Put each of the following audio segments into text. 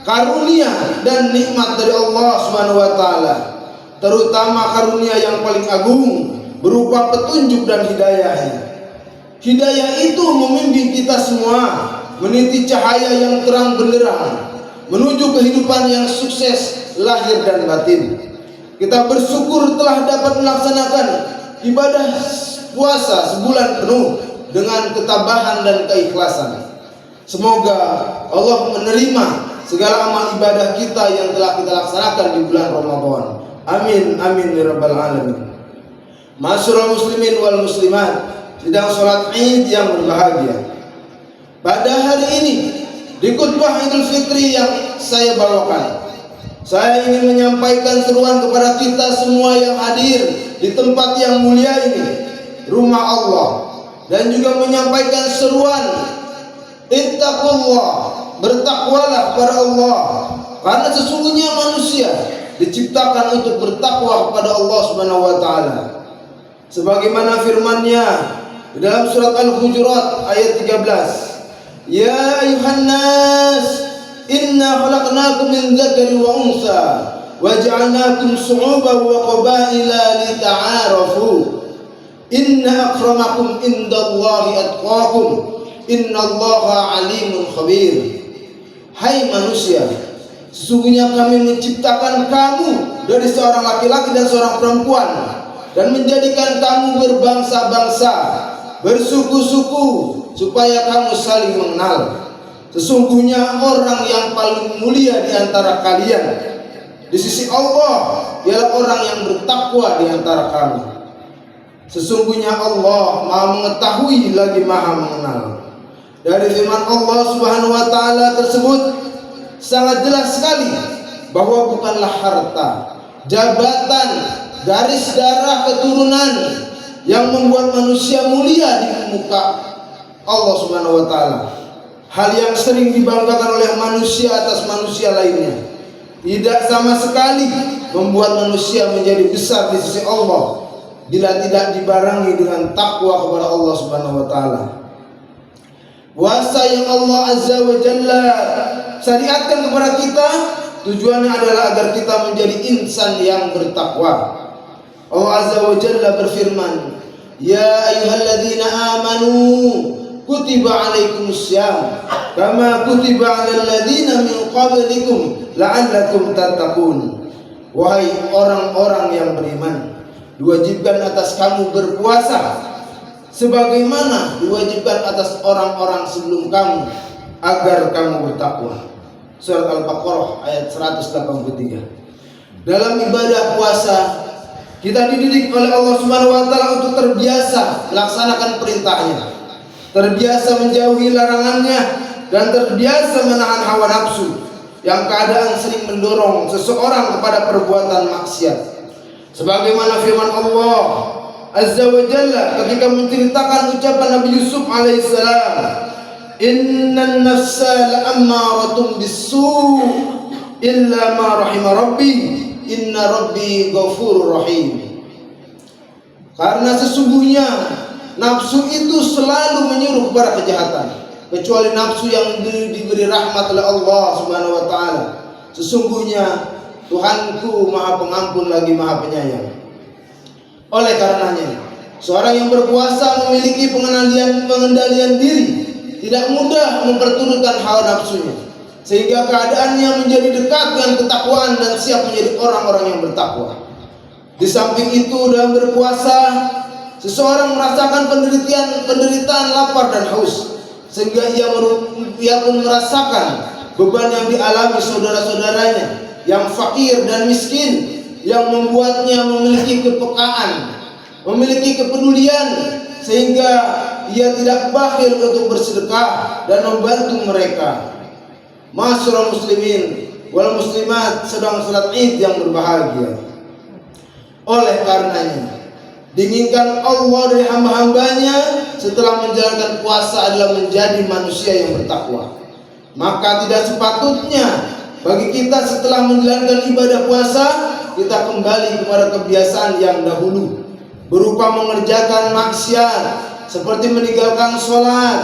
karunia dan nikmat dari Allah Subhanahu wa taala, terutama karunia yang paling agung berupa petunjuk dan hidayahnya. Hidayah itu membimbing kita semua meniti cahaya yang terang benderang menuju kehidupan yang sukses lahir dan batin. Kita bersyukur telah dapat melaksanakan ibadah puasa sebulan penuh dengan ketabahan dan keikhlasan. Semoga Allah menerima segala amal ibadah kita yang telah kita laksanakan di bulan Ramadan. Amin amin ya rabbal alamin. Ma'asyiral muslimin wal muslimat, sidang salat Id yang berbahagia. Pada hari ini di khutbah Idul Fitri yang saya bawakan, saya ingin menyampaikan seruan kepada kita semua yang hadir di tempat yang mulia ini, rumah Allah, dan juga menyampaikan seruan ittaqullah, bertakwalah kepada Allah, karena sesungguhnya manusia diciptakan untuk bertakwa kepada Allah Subhanahu wa taala. Sebagaimana firman-Nya di dalam surat Al-Hujurat ayat 13, ya ayuhan nas inna khalaqnakum min dzakari wa unsa wa ja'alnakum syu'uban wa qabaila lita'arafu inna akramakum indallahi atqakum innallaha alimun khabir. Hai manusia, sesungguhnya kami menciptakan kamu dari seorang laki-laki dan seorang perempuan dan menjadikan kamu berbangsa-bangsa, bersuku-suku, supaya kamu saling mengenal. Sesungguhnya orang yang paling mulia di antara kalian di sisi Allah ialah orang yang bertakwa di antara kamu. Sesungguhnya Allah Maha mengetahui lagi Maha mengenal. Dari firman Allah Subhanahu wa taala tersebut sangat jelas sekali bahwa bukanlah harta, jabatan, garis darah, keturunan yang membuat manusia mulia di muka Allah Subhanahu wa taala. Hal yang sering dibanggakan oleh manusia atas manusia lainnya tidak sama sekali membuat manusia menjadi besar di sisi Allah bila tidak dibarengi dengan takwa kepada Allah Subhanahu wa taala. Puasa yang Allah Azza wa Jalla syariatkan kepada kita tujuannya adalah agar kita menjadi insan yang bertakwa. Allah Azza wa Jalla berfirman, ya ayyuhalladzina amanu kutiba alaikumussyam kama kutiba alal ladzina min qablikum la'allakum tattaqun. Wahai orang-orang yang beriman, diwajibkan atas kamu berpuasa sebagaimana diwajibkan atas orang-orang sebelum kamu agar kamu bertakwa. Surat Al-Baqarah ayat 183. Dalam ibadah puasa kita dididik oleh Allah Subhanahu wa taala untuk terbiasa melaksanakan perintahnya, terbiasa menjauhi larangannya, dan terbiasa menahan hawa nafsu yang keadaan sering mendorong seseorang kepada perbuatan maksiat. Sebagaimana firman Allah Azza wa Jalla ketika menceritakan ucapan Nabi Yusuf alaihissalam, innan nafsa la'ammaratun bis-su' illa ma rahima rabbi inna rabbi ghafurur rahim. Karena sesungguhnya nafsu itu selalu menyuruh kepada kejahatan, kecuali nafsu yang diberi rahmat oleh Allah Subhanahu wa taala. Sesungguhnya Tuhanku Maha Pengampun lagi Maha Penyayang. Oleh karenanya, seorang yang berpuasa memiliki pengendalian diri, tidak mudah memperturutkan hawa nafsunya, sehingga keadaannya menjadi dekat dengan ketakwaan dan siap menjadi orang-orang yang bertakwa. Di samping itu, dalam berpuasa seseorang merasakan penderitaan lapar dan haus, sehingga ia pun merasakan beban yang dialami saudara-saudaranya yang fakir dan miskin, yang membuatnya memiliki kepekaan, memiliki kepedulian, sehingga ia tidak bakhil untuk bersedekah dan membantu mereka. Ma'asyiral muslimin wal muslimat, sedang salat Id yang berbahagia. Oleh karenanya, diinginkan Allah dari hamba-hambanya setelah menjalankan puasa adalah menjadi manusia yang bertakwa. Maka tidak sepatutnya bagi kita setelah menjalankan ibadah puasa kita kembali kepada kebiasaan yang dahulu, berupa mengerjakan maksiat seperti meninggalkan sholat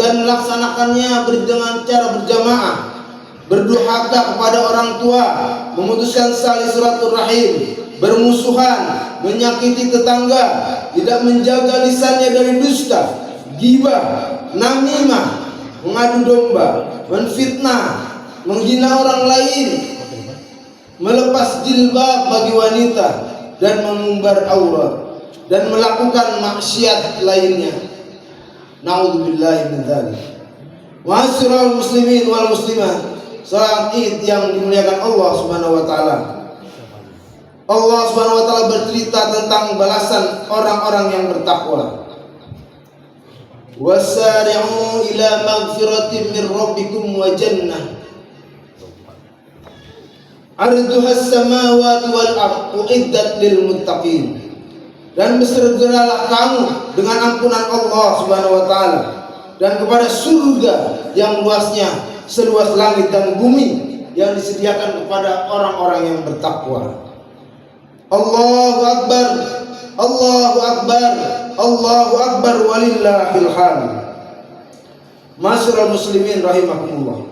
dan melaksanakannya dengan cara berjamaah, berdurhaka kepada orang tua, memutuskan tali silaturahim, bermusuhan, menyakiti tetangga, tidak menjaga lisannya dari dusta, ghibah, namimah, mengadu domba, menfitnah, menghina orang lain, melepas jilbab bagi wanita dan mengumbar aurat dan melakukan maksiat lainnya. Na'udzubillahi min dzalik. Ma'asyiral muslimin wal muslimat, salat Id yang dimuliakan Allah Subhanahu wa taala. Allah Subhanahu wa taala bercerita tentang balasan orang-orang yang bertakwa. Wasari'u ila maghfiratin min rabbikum wa jannah arduha as-samawati wal ardu uiddat lil muttaqin. Dan bersegeralah kamu dengan ampunan Allah Subhanahu wa taala dan kepada surga yang luasnya seluas langit dan bumi yang disediakan kepada orang-orang yang bertakwa. Allahu akbar, Allahu akbar, Allahu akbar walillahil hamd. Masyarul muslimin rahimakumullah.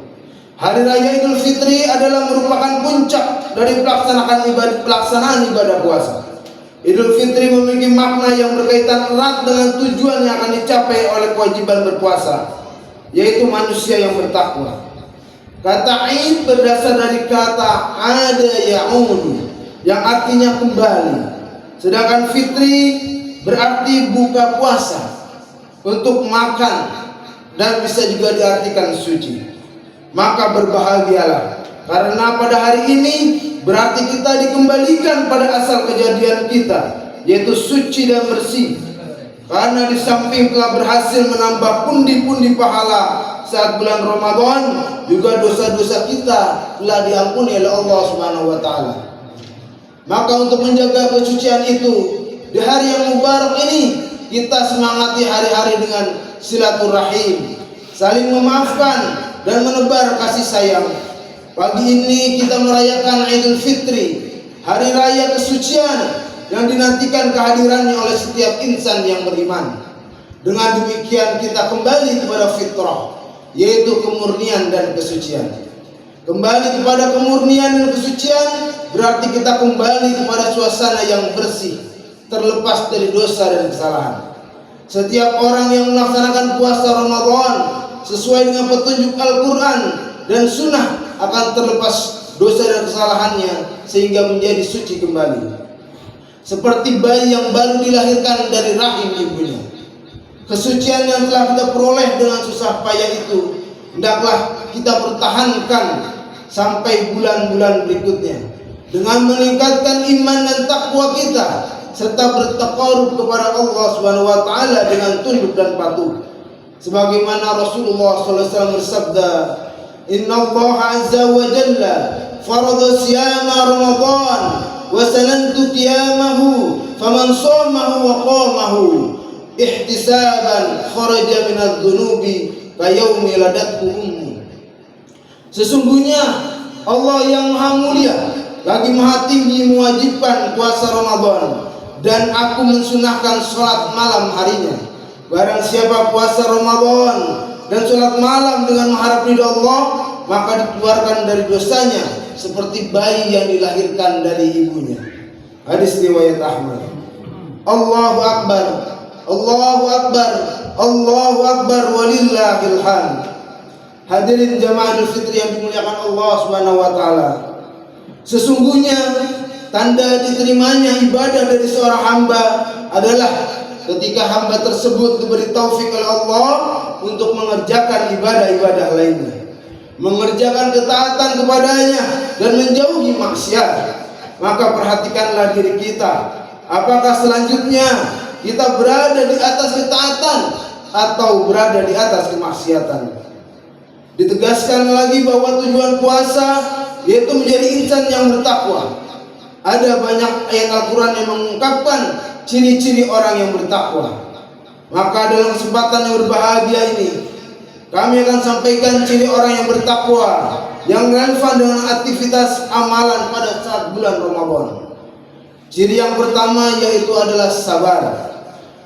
Hari raya Idul Fitri adalah merupakan puncak dari pelaksanaan ibadah puasa. Idul Fitri memiliki makna yang berkaitan erat dengan tujuan yang akan dicapai oleh kewajiban berpuasa, yaitu manusia yang bertakwa. Kata Id berasal dari kata ada ya'udu, yang artinya kembali. Sedangkan Fitri berarti buka puasa, untuk makan, dan bisa juga diartikan suci. Maka berbahagialah, karena pada hari ini berarti kita dikembalikan pada asal kejadian kita, yaitu suci dan bersih. Karena di samping telah berhasil menambah pundi-pundi pahala saat bulan Ramadan, juga dosa-dosa kita telah diampuni oleh Allah Subhanahu wa taala. Maka untuk menjaga kesucian itu, di hari yang mubarak ini kita semangati hari-hari dengan silaturahim, saling memaafkan dan menebar kasih sayang. Pagi ini kita merayakan Idul Fitri, hari raya kesucian yang dinantikan kehadirannya oleh setiap insan yang beriman. Dengan demikian kita kembali kepada fitrah, yaitu kemurnian dan kesucian. Kembali kepada kemurnian dan kesucian berarti kita kembali kepada suasana yang bersih, terlepas dari dosa dan kesalahan. Setiap orang yang melaksanakan puasa Ramadan sesuai dengan petunjuk Al-Quran dan Sunnah akan terlepas dosa dan kesalahannya sehingga menjadi suci kembali, seperti bayi yang baru dilahirkan dari rahim ibunya. Kesucian yang telah kita peroleh dengan susah payah itu hendaklah kita pertahankan sampai bulan-bulan berikutnya dengan meningkatkan iman dan takwa kita serta bertaqarrub kepada Allah Subhanahu wa taala dengan tunduk dan patuh. Sebagaimana Rasulullah sallallahu alaihi wasallam bersabda, "Inna Allah azza wa jalla farada siyama Ramadan wa sanantu qiyamahu faman shamahu wa qamahu ihtisaban kharaja minadz dzunubi ka yaumi ladathu ummu." Sesungguhnya Allah yang Maha Mulia lagi Maha Tinggi mewajibkan puasa Ramadan, dan aku mensunahkan sholat malam harinya. Barang siapa puasa Ramadan dan sholat malam dengan mengharap ridha Allah, maka dikeluarkan dari dosanya seperti bayi yang dilahirkan dari ibunya. Hadis riwayat Ahmad. Allahu akbar, Allahu akbar, Allahu akbar walillahil hamd. Hadirin jamaah Idul Fitri yang dimuliakan Allah Subhanahu wa taala. Sesungguhnya tanda diterimanya ibadah dari seorang hamba adalah ketika hamba tersebut diberi taufik oleh Allah untuk mengerjakan ibadah-ibadah lainnya, mengerjakan ketaatan kepadanya dan menjauhi maksiat. Maka perhatikanlah diri kita, apakah selanjutnya kita berada di atas ketaatan atau berada di atas kemaksiatan. Ditegaskan lagi bahwa tujuan puasa yaitu menjadi insan yang bertakwa. Ada banyak ayat Al-Quran yang mengungkapkan ciri-ciri orang yang bertakwa. Maka dalam kesempatan yang berbahagia ini, kami akan sampaikan ciri orang yang bertakwa yang relevan dengan aktivitas amalan pada saat bulan Ramadan. Ciri yang pertama yaitu adalah sabar.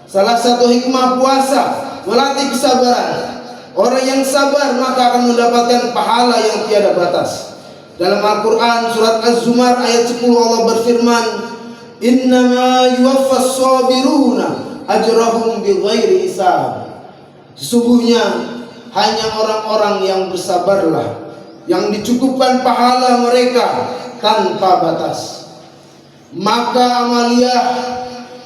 Salah satu hikmah puasa melatih kesabaran. Orang yang sabar maka akan mendapatkan pahala yang tiada batas. Dalam Al-Quran surat Az-Zumar ayat 10 Allah berfirman, Innama yuwaffas sabiruna ajrahum bighairi hisab. Sesungguhnya hanya orang-orang yang bersabarlah yang dicukupkan pahala mereka tanpa batas. Maka amaliyah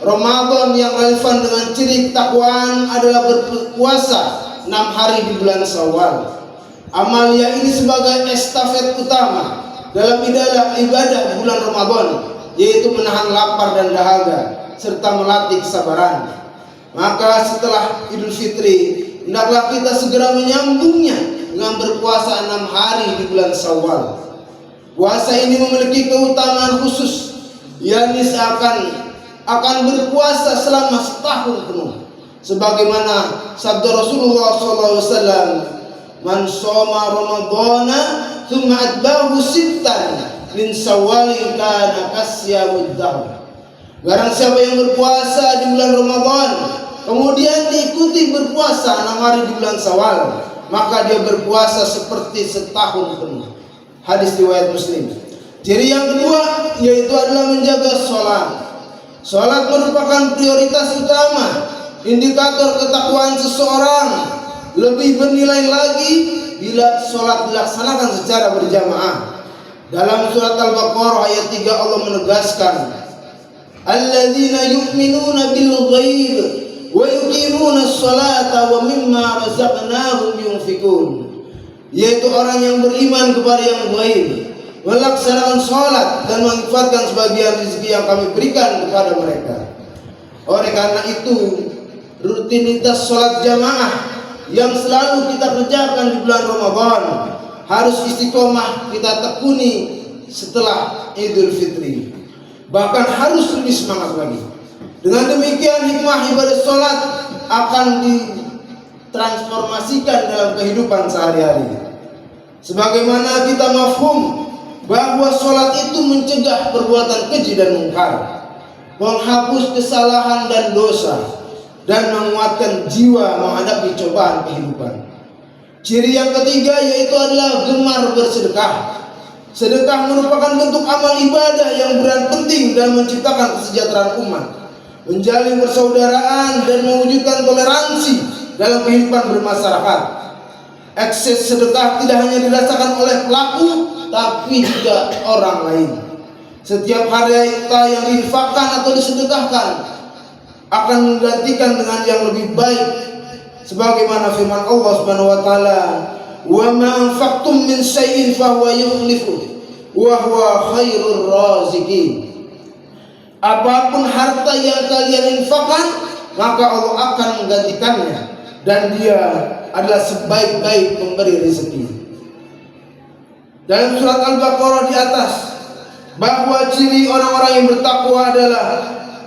Ramadan yang relevan dengan ciri ketakwaan adalah berpuasa 6 hari di bulan Syawal. Amaliyah ini sebagai estafet utama dalam ibadah bulan Ramadan, yaitu menahan lapar dan dahaga serta melatih kesabaran. Maka setelah Idul Fitri, hendaklah kita segera menyambungnya dengan berpuasa 6 hari di bulan Syawal. Puasa ini memiliki keutamaan khusus, yakni akan berpuasa selama setahun penuh. Sebagaimana sabda Rasulullah SAW, Man shoma Ramadana thumma atba'ahu sittan min Syawalin kana kasyamud dahr. Barang siapa yang berpuasa di bulan Ramadan kemudian diikuti berpuasa 6 hari di bulan Syawal, maka dia berpuasa seperti setahun penuh. Hadis riwayat Muslim. Ciri yang kedua yaitu adalah menjaga sholat. Sholat merupakan prioritas utama, indikator ketakwaan seseorang. Lebih bernilai lagi bila sholat dilaksanakan secara berjamaah. Dalam surat Al-Baqarah ayat 3 Allah menegaskan, Alladzina yu'minuna bil ghaib wa yuqimuna sholata wa mimma razaqnahum yunfikun. Yaitu orang yang beriman kepada yang gaib, melaksanakan sholat dan menginfakkan sebagian rezeki yang kami berikan kepada mereka. Oleh karena itu, rutinitas sholat jamaah yang selalu kita kerjakan di bulan Ramadan harus istiqomah kita tekuni setelah Idul Fitri. Bahkan harus lebih semangat lagi. Dengan demikian hikmah ibadah sholat akan ditransformasikan dalam kehidupan sehari-hari. Sebagaimana kita mafhum bahwa sholat itu mencegah perbuatan keji dan mungkar, menghapus kesalahan dan dosa, dan menguatkan jiwa menghadapi cobaan kehidupan. Ciri yang ketiga yaitu adalah gemar bersedekah. Sedekah merupakan bentuk amal ibadah yang berperan penting dalam menciptakan kesejahteraan umat, menjalin persaudaraan dan mewujudkan toleransi dalam kehidupan bermasyarakat. Ekses sedekah tidak hanya dirasakan oleh pelaku, tapi juga orang lain. Setiap harta yang diinfakkan atau disedekahkan akan menggantikan dengan yang lebih baik, sebagaimana firman Allah Subhanahu wa taala, "Wa ma anfaqtum min syai'in fa huwa yukhlifu wa huwa khairur raziqin." Apapun harta yang kalian infakkan, maka Allah akan menggantikannya, dan Dia adalah sebaik-baik pemberi rezeki. Dalam surat Al-Baqarah di atas, bahwa ciri orang-orang yang bertakwa adalah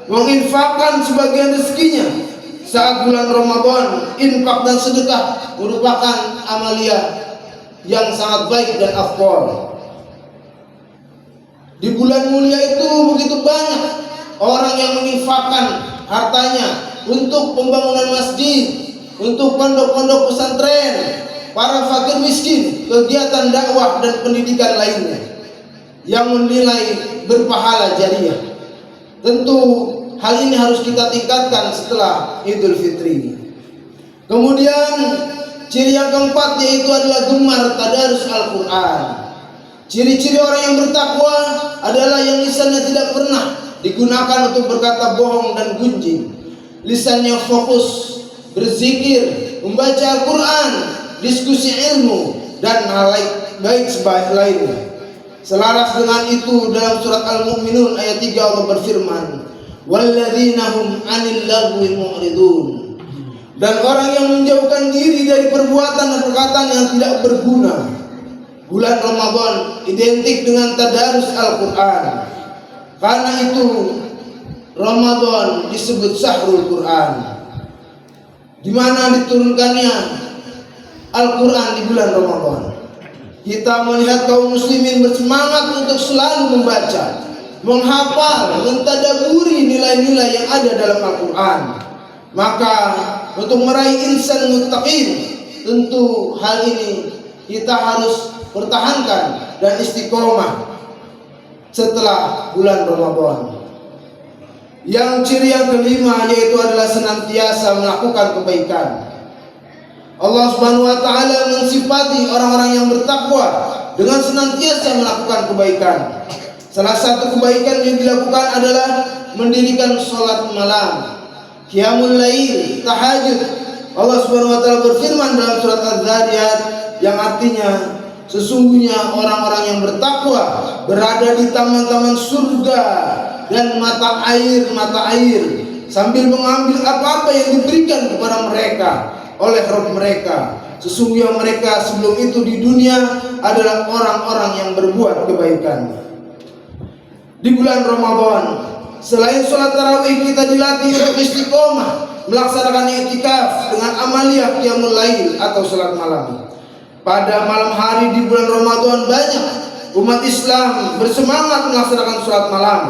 menginfakkan sebagian rezekinya saat bulan Ramadan. Infak dan sedekah merupakan amaliyah yang sangat baik dan afdal. Di bulan mulia itu begitu banyak orang yang menginfakkan hartanya untuk pembangunan masjid, untuk pondok-pondok pesantren, para fakir miskin, kegiatan dakwah dan pendidikan lainnya yang menilai berpahala jariah. Tentu hal ini harus kita tingkatkan setelah Idul Fitri. Kemudian ciri yang keempat yaitu adalah gemar tadarus Al-Quran. Ciri-ciri orang yang bertakwa adalah yang lisannya tidak pernah digunakan untuk berkata bohong dan gunjing. Lisannya fokus berzikir, membaca Al-Quran, diskusi ilmu, dan hal baik sebaik lainnya. Selaras dengan itu dalam surat Al-Mu'minun ayat 3 Allah berfirman, "Walladzina hum 'anil lagwi mu'ridun." Dan orang yang menjauhkan diri dari perbuatan dan perkataan yang tidak berguna. Bulan Ramadan identik dengan tadarus Al-Quran. Karena itu Ramadan disebut Syahrul Quran, di mana diturunkannya Al-Quran di bulan Ramadan. Kita melihat kaum muslimin bersemangat untuk selalu membaca, menghafal, mentadaburi nilai-nilai yang ada dalam Al-Quran. Maka untuk meraih insan muttaqin, tentu hal ini kita harus pertahankan dan istiqomah setelah bulan Ramadan. Yang ciri yang kelima yaitu adalah senantiasa melakukan kebaikan. Allah Subhanahu wa taala mensifati orang-orang yang bertakwa dengan senantiasa melakukan kebaikan. Salah satu kebaikan yang dilakukan adalah mendirikan salat malam, qiyamul lail, tahajud. Allah Subhanahu wa taala berfirman dalam surat Az-Zariyat yang artinya sesungguhnya orang-orang yang bertakwa berada di taman-taman surga dan mata air sambil mengambil apa-apa yang diberikan kepada mereka oleh Rabb mereka. Sesungguhnya mereka sebelum itu di dunia adalah orang-orang yang berbuat kebaikan. Di bulan Ramadan, selain sholat tarawih, kita dilatih untuk istiqomah melaksanakan i'tikaf dengan amaliyah qiyamul lail atau sholat malam. Pada malam hari di bulan Ramadan banyak umat Islam bersemangat melaksanakan sholat malam.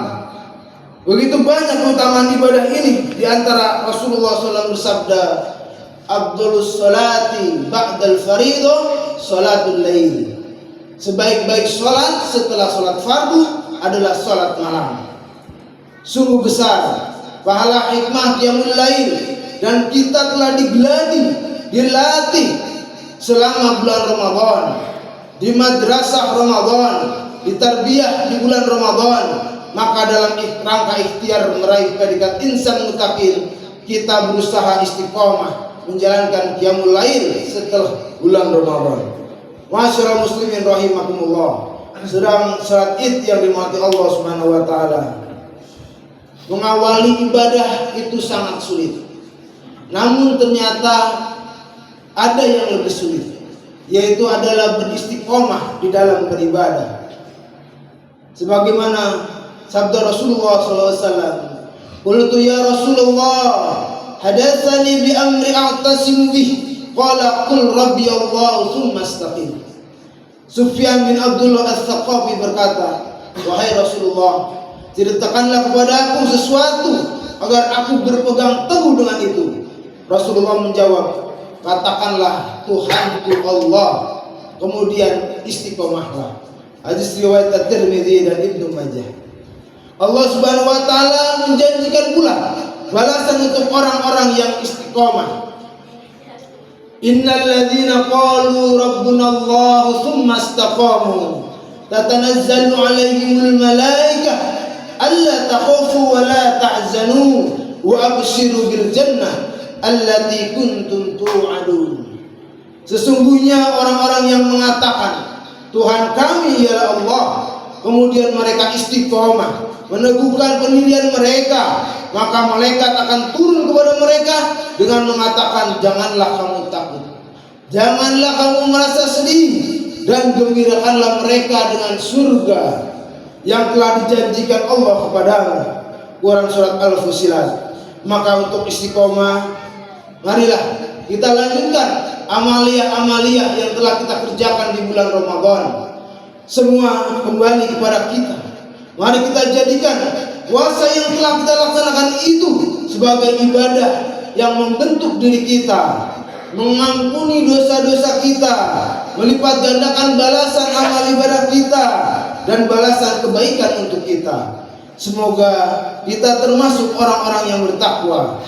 Begitu banyak keutamaan ibadah ini. Di antara Rasulullah SAW bersabda, "Afdhalus sholati ba'dal fardhu sholatul lail." Sebaik-baik sholat setelah sholat fardu adalah sholat malam. Sungguh besar pahala hikmah qiyamul lail, dan kita telah dilatih selama bulan Ramadan, di madrasah Ramadan, di tarbiyah di bulan Ramadan. Maka dalam rangka ikhtiar meraih predikat insan muttaqin, kita berusaha istiqomah menjalankan qiyamul lail setelah bulan Ramadan. Ma'asyiral muslimin rahimakumullah. Sedang salat Id yang dirahmati Allah Subhanahu wa taala. Mengawali ibadah itu sangat sulit. Namun ternyata ada yang lebih sulit, yaitu adalah beristiqomah di dalam beribadah. Sebagaimana sabda Rasulullah SAW, "Qultu ya Rasulullah, hadatsani bi amri a'tasimu bih." Qala qul rabbi Allah tsumma istaqim. Sufyan bin Abdullah Ats-Tsaqafi berkata, "Wahai Rasulullah, ceritakanlah kepada aku sesuatu agar aku berpegang teguh dengan itu." Rasulullah menjawab, "Katakanlah Tuhanku Allah, kemudian istiqomahlah." Hadis riwayat At-Tirmidzi dan Ibnu Majah. Allah Subhanahu wa taala menjanjikan pula balasan untuk orang-orang yang istiqomah. Innal ladzina qalu rabbuna Allah tsumma istaqamu tatanazzalu 'alaihimul malaikah alla takhafu wa la tahzanu wa abshiru bil jannah allati kuntum tu'adun. Sesungguhnya orang-orang yang mengatakan Tuhan kami ialah Allah, kemudian mereka istiqomah meneguhkan pendirian mereka, maka malaikat akan turun kepada mereka dengan mengatakan, janganlah kamu takut, janganlah kamu merasa sedih, dan gembirakanlah mereka dengan surga yang telah dijanjikan Allah kepadamu. Quran surat Al-Fussilat. Maka untuk istiqomah, marilah kita lanjutkan amaliyah-amaliyah yang telah kita kerjakan di bulan Ramadan. Semua kembali kepada kita. Mari kita jadikan puasa yang telah kita laksanakan itu sebagai ibadah yang membentuk diri kita, mengampuni dosa-dosa kita, melipat gandakan balasan amal ibadah kita, dan balasan kebaikan untuk kita. Semoga kita termasuk orang-orang yang bertakwa,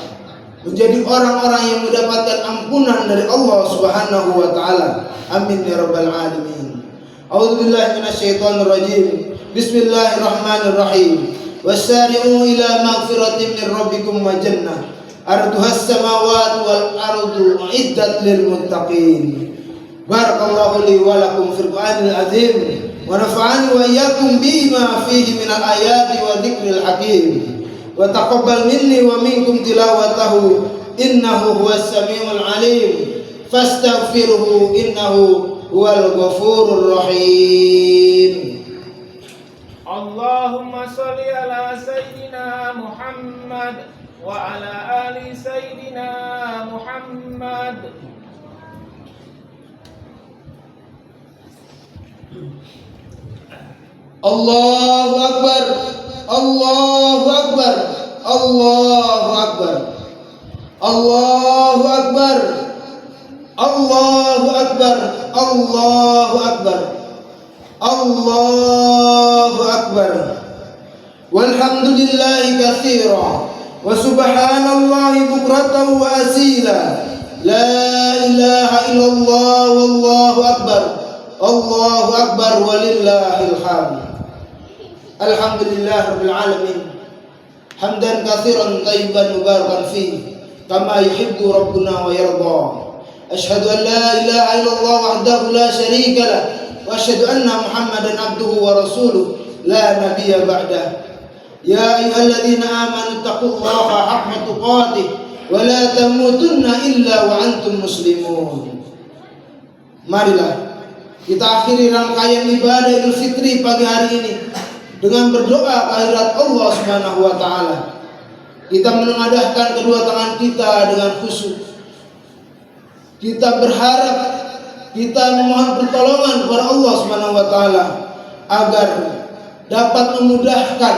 menjadi orang-orang yang mendapatkan ampunan dari Allah Subhanahu wa taala. Amin ya rabbal alamin. A'udzubillahi minasyaitonir rajim. Bismillahirrahmanirrahim. Wasari'u ila maghfiratin min rabbikum wa jannah arduhas samawati wal ardu uiddat lil muttaqin. Barakallahu li wa lakum fil Qur'anil azim wa nafa'ani wa iyyakum bima fihi minal ayati wa dzikril hakim. Wa taqabbal minni wa minkum tilawatahu innahu huwas samiul alim. Fastaghfiruhu innahu huwal ghafurur rahim. Allahumma sholli ala Sayyidina Muhammad wa ala ali Sayyidina Muhammad. Allahu Akbar, Allahu Akbar, Allahu Akbar, Allahu Akbar. Allahu Akbar, Allahu Akbar, Allahu Akbar. Walhamdulillahi katsira wa subhanallahi bukratan wa asila. La ilaha illallah wallahu akbar. Allahu akbar walillahil hamd. Alhamdulillah rabbil alamin. Hamdan katsiran thayyiban mubarakan fihi kama yuhibbu rabbuna wa yarda. Asyhadu an la ilaha illallah wahdahu la syarika lah wa asyhadu anna Muhammadan abduhu wa rasuluh la nabiyya ba'dah. Ya ayyuhalladzina amanu taqullaha haqqa tuqatih wa la tamutunna illa wa antum muslimun. Marilah kita akhiri rangkaian ibadah Idul Fitri pagi hari ini dengan berdoa kehadirat Allah Subhanahu wa taala. Kita menengadahkan kedua tangan kita dengan khusyuk. Kita berharap, kita memohon pertolongan kepada Allah Subhanahu wa taala agar dapat memudahkan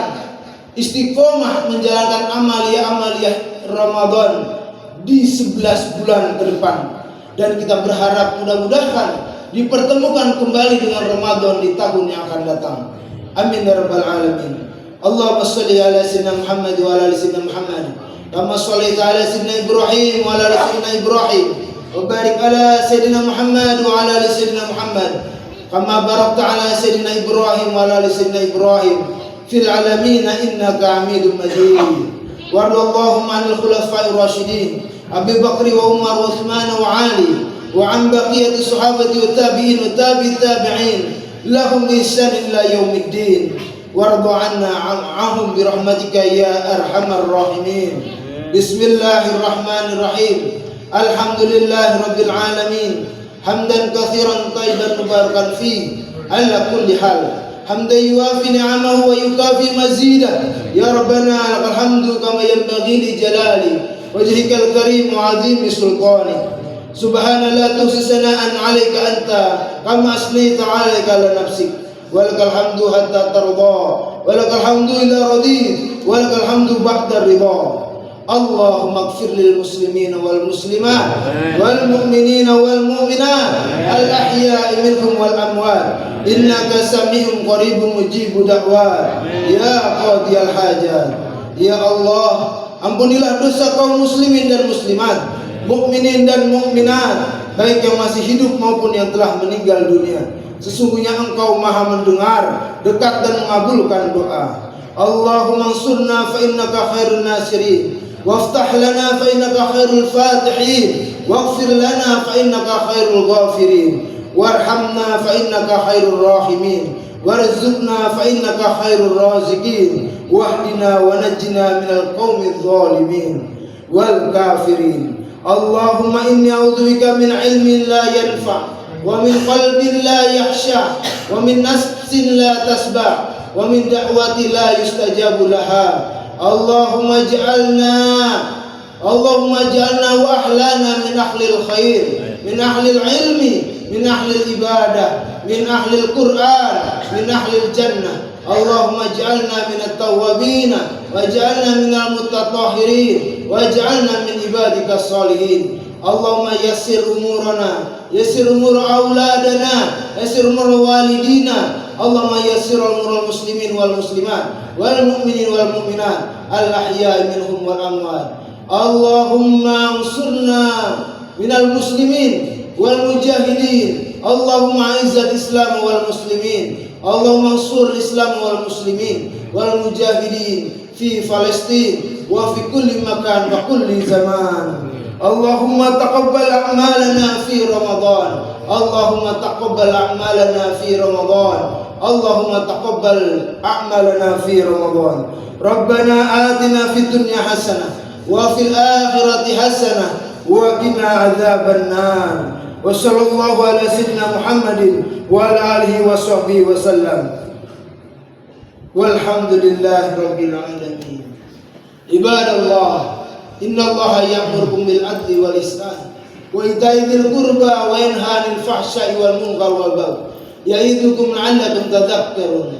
istiqomah menjalankan amaliyah Ramadan di 11 bulan ke depan, dan kita berharap mudah-mudahan dipertemukan kembali dengan Ramadan di tahun yang akan datang. Amin ya rabbal alamin. Allahumma shalli ala sayyidina Muhammad wa ala ali sayyidina Muhammad kama shallaita ala sayyidina Ibrahim wa ala ali sayyidina Ibrahim wa barik ala sayyidina Muhammad wa ala ali sayyidina Muhammad kama barakta ala sayyidina Ibrahim wa ala ali sayyidina Ibrahim fil alamin innaka Hamidum Majid. Warḍi Allahumma 'anil khulafa'ir rasyidin Abi Bakr wa Umar wa Utsman wa Ali wa 'an baqiyati sahabati wa tabi'in wa tabi'in lahum bi ihsan ila yaumiddin. Warḍi 'anna 'anhum bi rahmatika ya arhamar rahimin. Bismillahirrahmanirrahim. Alhamdulillahi rabbil alamin. Hamdan katsiran thayyiban mubarakan fi ala kulli hal. Hamdan yuwafi ni'amahu wa yukafi mazidah. Ya Rabbana lakal hamdu kama yanbaghi li jalali wajhikal karim wa 'azimi sultani. Subhana la tuhsi sana'an 'alaika anta kama asnayta 'alaika ala nafsik. Walakal hamdu hatta tarda, walakal hamdu ila radit, walakal hamdu ba'da ridha. Allahumma ighfir lil muslimina wal muslimat wal mu'minina wal mu'minat al ahya'i minhum wal amwat innaka sami'un qaribun mujibud da'wat ya qadiyal hajat. Ya Allah, ampunilah dosa kaum muslimin dan muslimat, mukminin dan mukminat, baik yang masih hidup maupun yang telah meninggal dunia. Sesungguhnya Engkau Maha mendengar, dekat dan mengabulkan doa. Allahumma ansurna fa innaka khairun nasirin, waftah lana fa innaka khairul fatihin, waghfir lana fa innaka khairul ghafirin, warhamna fa innaka khairur rahimin, warzuqna fa innaka khairur raziqin, wahdina wa najjina minal qaumiz zalimin wal kafirin. Allahumma inni a'udzubika min ilmin la yanfa' wa min qalbin la yakhsha wa min nafsin la tasba wa min da'wati la yustajabu laha. Allahumma ij'alna wa ahlana min ahlil khair, min ahlil ilmi, min ahlil ibadah, min ahlil Qur'an, min ahlil jannah. Allahumma ij'alna min at-tawwabin wa ij'alna min al-mutatahhirin wa ij'alna min ibadika salihin. Allahumma yassir umurana, yassir umur auladana, yassir umur walidina. Allahumma yassir umur muslimin wal muslimat wal mu'minin wal mu'minat al ahya'i minhum wal amwat. Allahumma ansurna minal muslimin wal mujahidin. Allahumma izzal islam wal muslimin. Allahumma ansur islam wal muslimin wal mujahidin fi Palestin wa fi kulli makan wa kulli zaman. Allahumma taqabbal a'malana fi Ramadan. Allahumma taqabbal a'malana fi Ramadan. Allahumma taqabbal a'malana fi Ramadan. Rabbana atina fid dunya hasanah wa fil akhirati hasanah wa qina adzabannar. Wa sallallahu ala sayyidina Muhammadin wa ala alihi wa sahbihi wa sallam. Walhamdulillahi rabbil alamin. Ibadallah, innallaha ya'murukum bil 'adli wal ihsan wa ita'i dzil qurba wa yanha 'anil fahsya'i wal munkar wal baghi ya'idukum la'allakum tadhakkarun.